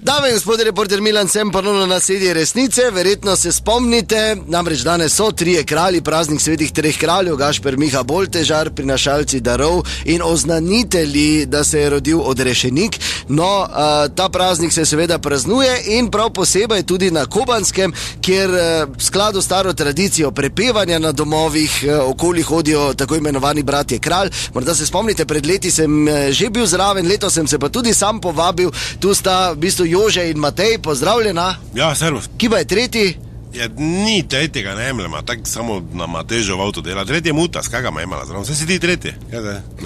Dame in gospodje, reporter Milan sem ponovno na sedi resnice. Verjetno se spomnite, namreč danes so trije kralji, praznik svetih treh kraljev, Gašper, Miha, Boltežar, prinašalci darov in oznanitelji, da se je rodil odrešenik. No, ta praznik se seveda praznuje in prav posebej tudi na Kobanskem, kjer v skladu s staro tradicijo prepevanja na domovih okoli hodijo tako imenovani bratje kralj. Morda se spomnite, pred leti sem že bil zraven, letos sem se pa tudi sam povabil. Tu sta v bistvu Jože in Matej, pozdravljena. Ja, servus. Kje pa je tretji? Ja, ni tretjega, ne emlema, tako samo na Matežo v avto dela. Tretji je muta, skaj ga ima imala zraven, vse si ti tretji.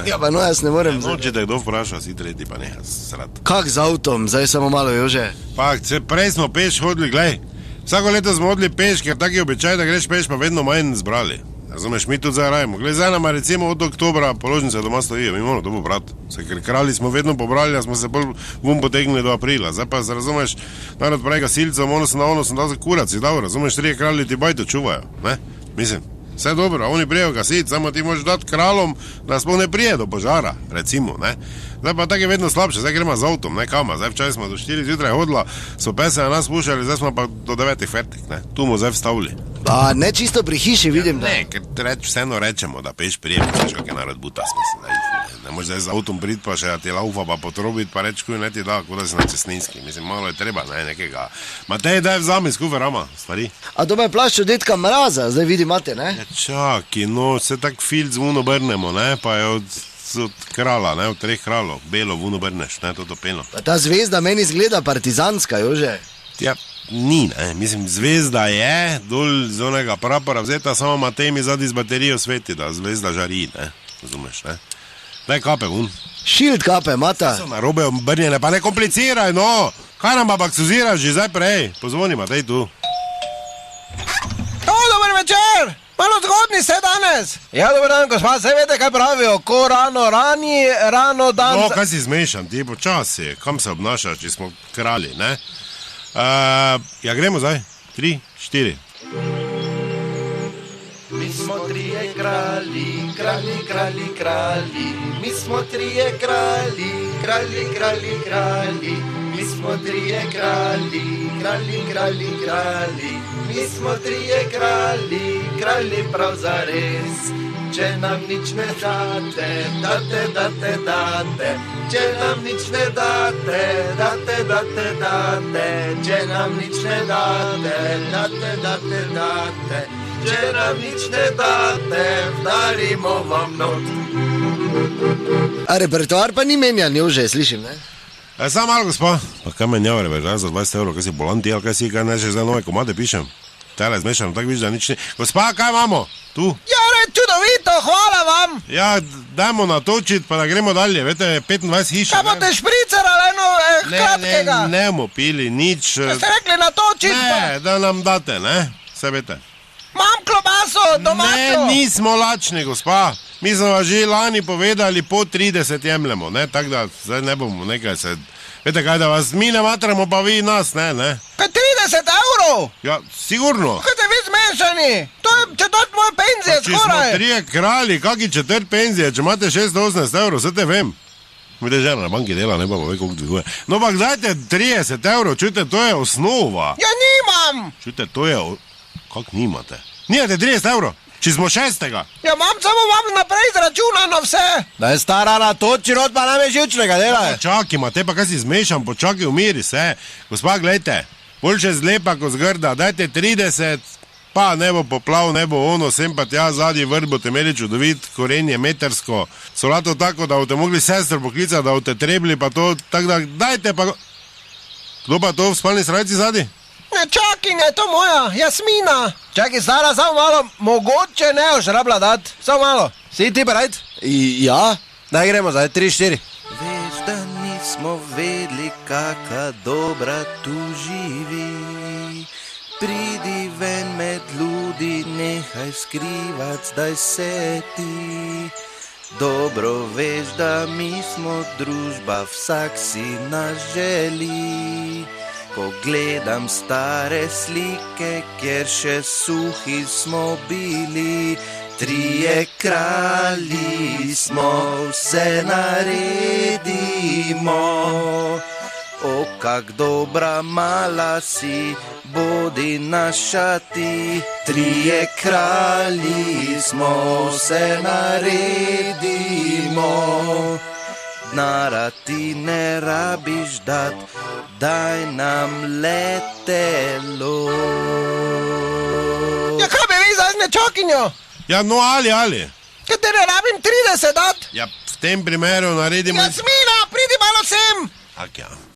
Ja, pa no, jaz ne morem. Ja, če te kdo vpraša, si tretji, pa neha srat. Kak z avtom? Zdaj samo malo, Jože. Pa, prej smo peš hodili, glej. Vsako leto smo hodili peš, ker tak je običaj, da greš peš, pa vedno manj zbrali. Razumeš, mi tudi zdaj rajemo. Glej, zdaj nama recimo od oktobra položnice doma stojijo, mi moramo to pobrati. Ker kralji smo vedno pobrali, a smo se bolj vum potegnili do aprila. Zdaj pa, razumeš, narod pravi gasilcem, ono sem dal za kurac, si dal, razumeš, trije kralji ti bajto čuvajo, ne? Mislim, vse dobro, a oni prijejo gasit, samo ti možeš dati kralom, da sploh ne prije do požara, recimo, ne? Zdaj pa tako je vedno slabše, zdaj gremo z avtom, ne kama, zdaj včasih smo do 4 zjutraj hodila, so pese na nas pušali, zdaj smo pa do 9 fertik, ne? Tu smo zdaj vstavili. Pa ne čisto pri hiši, vidim, da. Ne, ker vseeno rečemo, da peš prijem, veš, kak je narod buta, smo se zdaj. Ne možeš zdaj z avtom priti, pa še ti laufa, pa potrobiti, pa reč, kuj ne ti da, kot da si na cestninski. Mislim, malo je treba, ne, nekega. Matej, daj vzami skufer rama, stvari. A doma je plašč od detka Mraza, zdaj vidi, imate, ne? Ja, čaki, no, se tak filc vuno brnemo, ne, pa je od krala, ne, od treh kralov, belo vuno brneš, ne, to peno. Pa ta zvezda meni izgleda partizanska, Jože. Ja, ni, ne, mislim, zvezda je, dol z onega prapora vzeta, samo Matej mi zadnji z baterijo sveti, da zvezda žari, ne, razumeš, ne. Daj kape vun. Šild kape, mata. So narobe obrnjene, pa ne kompliciraj, no. Kaj nam pa baksuziraš že zdaj prej? Pozvoni, Matej, tu. Dober večer! Malo zgodni ste danes. Ja, dober dan, gospa, se veste, kaj pravijo, ko rano rani, rano dan... No, kaj si zmešan, ti počasi, kam se obnašaš, če smo kralji, ne? Ja, gremo zdaj, 3, 4. Mi smo trije kralji, kralji, kralji, kralji. Mi smo trije kralji, kralji, kralji, kralji. Mi smo trije kralji, kralji, kralji, kralji. Mi smo trije kralji, kralji prav zares. Če nam nič ne date, date, date, date. Če nam nič ne date, date, date, date. Če nam nič ne date, date, date, date. Če nam nič ne date, vdarimo vam not. A repertoar pa ni menjan, Jože, slišim, ne? Samo malo, gospa. Pa kaj menjava repertoar za 20 evrov, kaj si bolanti, ali kaj si, kaj ne, še za nove komade pišem? Tele zmešam, tako viš, da nič ne... Gospa, kaj imamo? Tu? Ja, čudovito, hvala vam. Ja, dajmo natočiti, pa da gremo dalje, vete, 25 hiša. Kaj boste špricer ali eno kratkega? Ne bomo pili, nič... Ste rekli natočiti? Ne, da nam date, ne, se vete. Mam klobaso, domačo. Ne, nismo lačni, gospa. Mi smo vas že lani povedali, po 30 jemljemo, ne, tako da zdaj ne bomo nekaj se... Vete kaj, da vas mi ne matramo, pa vi nas, ne. Kaj 30 evrov? Ja, sigurno. Kaj ste vi zmešani? To je četrt moje penzije, Če smo skoraj. trije kralji, kaki četrt penzije, če imate 680 evrov, vse te vem. Vidite, žena na banki dela, ne pa ve, koliko dviguje. No, pa dajte 30 evrov, čujte, to je osnova. Ja, nimam. Čujte, to je... Kak nimate? Nijate 30 evrov, če smo 6. Ja, samo vam naprej zračunano vse. Da je stara natoči, rod pa nam je živčnega delaj. Počakaj, Matej, pa kaj si zmešam, počakaj, umiri se. Gospa, gledajte, boljše zlepa kot zgrda, dajte 30, pa ne bo poplav, ne bo ono, sem pa tja zadnji vrt, boste imeli čudovit korenje metersko, solato tako, da boste mogli sestro poklicati, da boste trebili, pa to, tako da, dajte pa... Kdo pa to v spalni srajci zadnji? Ne, čakaj, je to moja, Jasmina. Čakaj, stara, samo malo, mogoče ne boš rabila dati, samo malo. Si ti pa rajt? Ja? Daj gremo zdaj, 3-4. Veš, da nismo vedli, kaka dobra tu živi. Pridi ven med ljudi, nehaj skrivat, zdaj se ti. Dobro veš, da mi smo družba, vsak si nas želi. Ko gledam stare slike, kjer še suhi smo bili, trije kralji smo, vse naredimo. O, kak dobra mala si, bodi naša ti. Trije kralji smo, se naredimo. Denara ti ne rabiš dat, daj nam letelo. Ja, kaj bi vi za nečokinjo? Ja, no ali. Katere rabim 30 dat? Ja, v tem primeru naredimo... Jasmina, pridi malo sem! Tak ja.